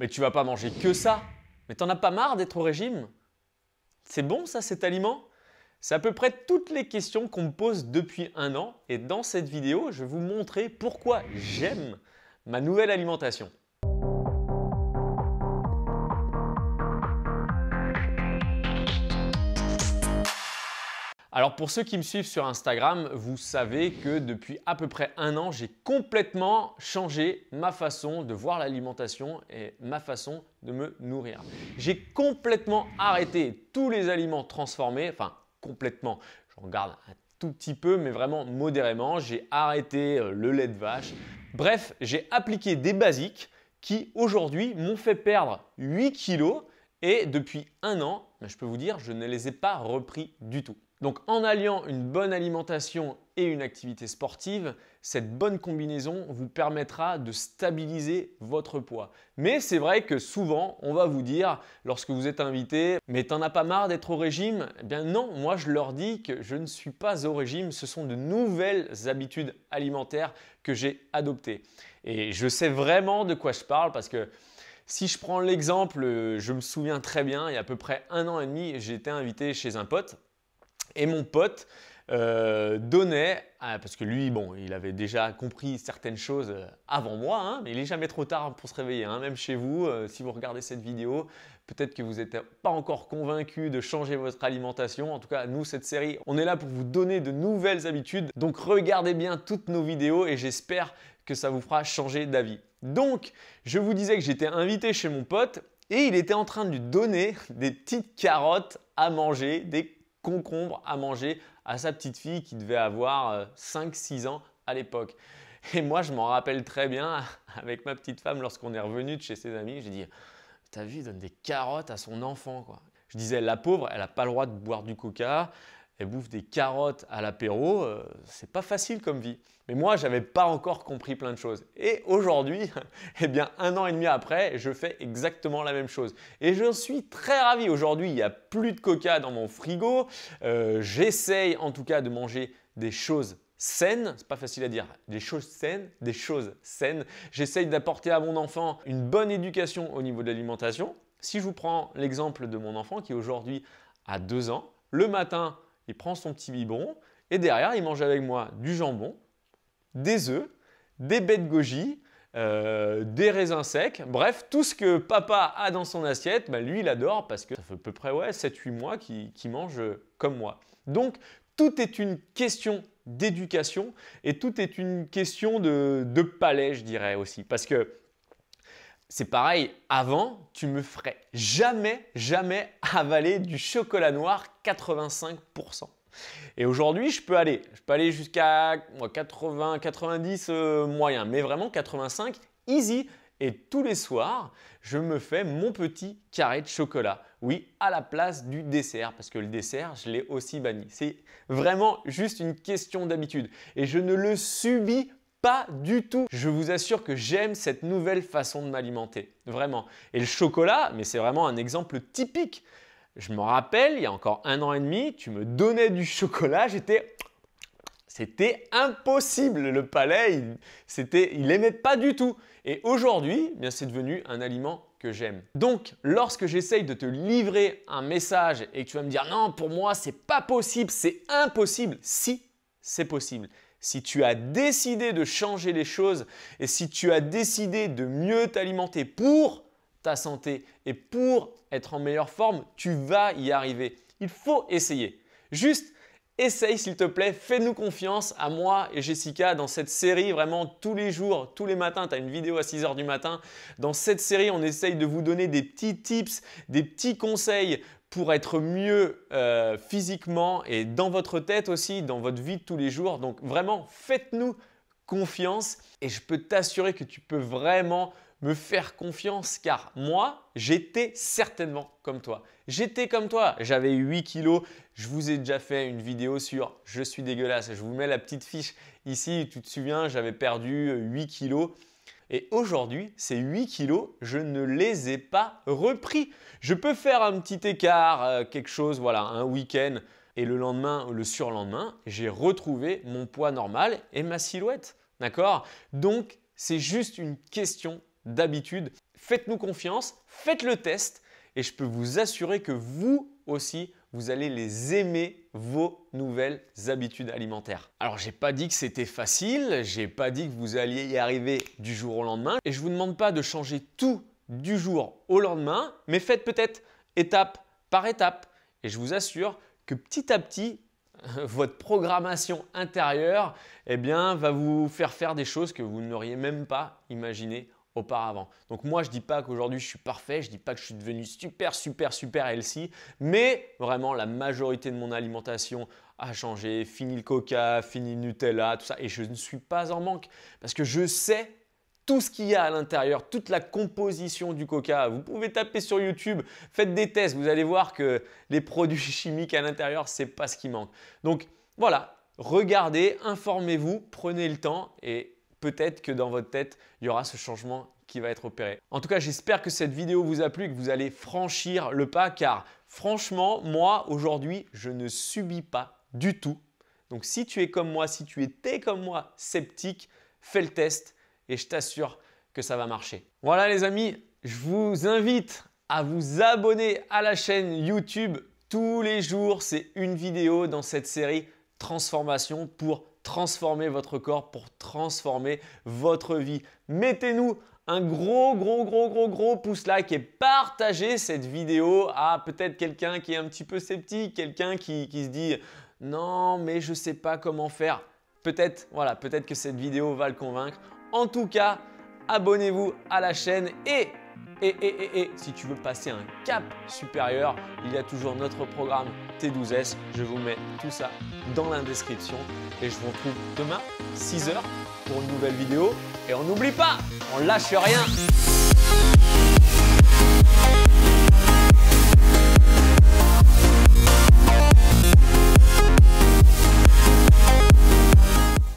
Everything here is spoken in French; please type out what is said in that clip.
Mais tu vas pas manger que ça. Mais t'en as pas marre d'être au régime? C'est bon ça, cet aliment? C'est à peu près toutes les questions qu'on me pose depuis un an et dans cette vidéo, je vais vous montrer pourquoi j'aime ma nouvelle alimentation. Alors pour ceux qui me suivent sur Instagram, vous savez que depuis à peu près un an, j'ai complètement changé ma façon de voir l'alimentation et ma façon de me nourrir. J'ai complètement arrêté tous les aliments transformés, enfin complètement, j'en garde un tout petit peu mais vraiment modérément. J'ai arrêté le lait de vache. Bref, j'ai appliqué des basiques qui aujourd'hui m'ont fait perdre 8 kilos et depuis un an, je peux vous dire, je ne les ai pas repris du tout. Donc en alliant une bonne alimentation et une activité sportive, cette bonne combinaison vous permettra de stabiliser votre poids. Mais c'est vrai que souvent, on va vous dire lorsque vous êtes invité « mais t'en as pas marre d'être au régime ?» Eh bien non, moi je leur dis que je ne suis pas au régime, ce sont de nouvelles habitudes alimentaires que j'ai adoptées. Et je sais vraiment de quoi je parle parce que si je prends l'exemple, je me souviens très bien, il y a à peu près un an et demi, j'ai été invité chez un pote. Et mon pote donnait, parce que lui, bon, il avait déjà compris certaines choses avant moi, hein, mais il n'est jamais trop tard pour se réveiller. Hein, même chez vous, si vous regardez cette vidéo, peut-être que vous n'êtes pas encore convaincu de changer votre alimentation. En tout cas, nous, cette série, on est là pour vous donner de nouvelles habitudes. Donc, regardez bien toutes nos vidéos et j'espère que ça vous fera changer d'avis. Donc, je vous disais que j'étais invité chez mon pote et il était en train de lui donner des petites carottes à manger, des concombre à manger à sa petite fille qui devait avoir 5-6 ans à l'époque. Et moi, je m'en rappelle très bien avec ma petite femme lorsqu'on est revenu de chez ses amis. J'ai dit « T'as vu, il donne des carottes à son enfant, quoi. » Je disais « La pauvre, elle n'a pas le droit de boire du coca. Elle bouffe des carottes à l'apéro. C'est pas facile comme vie. » Mais moi, je n'avais pas encore compris plein de choses. Et aujourd'hui, eh bien, un an et demi après, je fais exactement la même chose. Et je suis très ravi. Aujourd'hui, il n'y a plus de coca dans mon frigo. J'essaye en tout cas de manger des choses saines. C'est pas facile à dire. Des choses saines, des choses saines. J'essaye d'apporter à mon enfant une bonne éducation au niveau de l'alimentation. Si je vous prends l'exemple de mon enfant qui aujourd'hui a 2 ans, le matin, il prend son petit biberon et derrière, il mange avec moi du jambon, des œufs, des baies de goji, des raisins secs. Bref, tout ce que papa a dans son assiette, lui, il adore parce que ça fait à peu près 7-8 mois qu'il mange comme moi. Donc, tout est une question d'éducation et tout est une question de palais, je dirais aussi. Parce que c'est pareil, avant, tu me ferais jamais avaler du chocolat noir 85%. Et aujourd'hui, je peux aller jusqu'à 80, 90 moyen, mais vraiment 85 easy. Et tous les soirs, je me fais mon petit carré de chocolat. Oui, à la place du dessert, parce que le dessert, je l'ai aussi banni. C'est vraiment juste une question d'habitude. Et je ne le subis pas du tout. Je vous assure que j'aime cette nouvelle façon de m'alimenter, vraiment. Et le chocolat, mais c'est vraiment un exemple typique. Je me rappelle, il y a encore un an et demi, tu me donnais du chocolat, c'était impossible. Le palais, il n'aimait pas du tout. Et aujourd'hui, c'est devenu un aliment que j'aime. Donc, lorsque j'essaye de te livrer un message et que tu vas me dire « Non, pour moi, c'est pas possible, c'est impossible », si, c'est possible. Si tu as décidé de changer les choses et si tu as décidé de mieux t'alimenter pour ta santé et pour être en meilleure forme, tu vas y arriver. Il faut essayer. Juste essaye s'il te plaît, fais-nous confiance à moi et Jessica dans cette série. Vraiment tous les jours, tous les matins, tu as une vidéo à 6 h du matin. Dans cette série, on essaye de vous donner des petits tips, des petits conseils pour être mieux physiquement et dans votre tête aussi, dans votre vie de tous les jours. Donc vraiment, faites-nous confiance et je peux t'assurer que tu peux vraiment me faire confiance car moi, j'étais certainement comme toi. J'étais comme toi, j'avais 8 kilos. Je vous ai déjà fait une vidéo sur « Je suis dégueulasse ». Je vous mets la petite fiche ici. Tu te souviens, j'avais perdu 8 kilos. Et aujourd'hui, ces 8 kilos, je ne les ai pas repris. Je peux faire un petit écart, quelque chose, voilà, un week-end. Et le lendemain ou le surlendemain, j'ai retrouvé mon poids normal et ma silhouette. D'accord? Donc, c'est juste une question d'habitude. faites-nous confiance, faites le test et je peux vous assurer que vous aussi, vous allez les aimer, vos nouvelles habitudes alimentaires. Alors, je n'ai pas dit que c'était facile, je n'ai pas dit que vous alliez y arriver du jour au lendemain et je ne vous demande pas de changer tout du jour au lendemain, mais faites peut-être étape par étape et je vous assure que petit à petit, votre programmation intérieure va vous faire faire des choses que vous n'auriez même pas imaginées auparavant. Donc moi, je ne dis pas qu'aujourd'hui je suis parfait, je ne dis pas que je suis devenu super healthy, mais vraiment la majorité de mon alimentation a changé. Fini le coca, fini le Nutella, tout ça. Et je ne suis pas en manque parce que je sais tout ce qu'il y a à l'intérieur, toute la composition du coca. Vous pouvez taper sur YouTube, faites des tests, vous allez voir que les produits chimiques à l'intérieur, ce n'est pas ce qui manque. Donc voilà, regardez, informez-vous, prenez le temps et peut-être que dans votre tête, il y aura ce changement qui va être opéré. En tout cas, j'espère que cette vidéo vous a plu et que vous allez franchir le pas car franchement, moi aujourd'hui, je ne subis pas du tout. Donc si tu es comme moi, si tu étais comme moi sceptique, fais le test et je t'assure que ça va marcher. Voilà les amis, je vous invite à vous abonner à la chaîne YouTube. Tous les jours, c'est une vidéo dans cette série Transformation pour transformer votre corps, pour transformer votre vie. Mettez-nous un gros pouce like et partagez cette vidéo à peut-être quelqu'un qui est un petit peu sceptique, quelqu'un qui se dit « Non, mais je ne sais pas comment faire ». Peut-être que cette vidéo va le convaincre. En tout cas, abonnez-vous à la chaîne et si tu veux passer un cap supérieur, il y a toujours notre programme T12S. Je vous mets tout ça dans la description et je vous retrouve demain 6 h pour une nouvelle vidéo. Et on n'oublie pas, on lâche rien.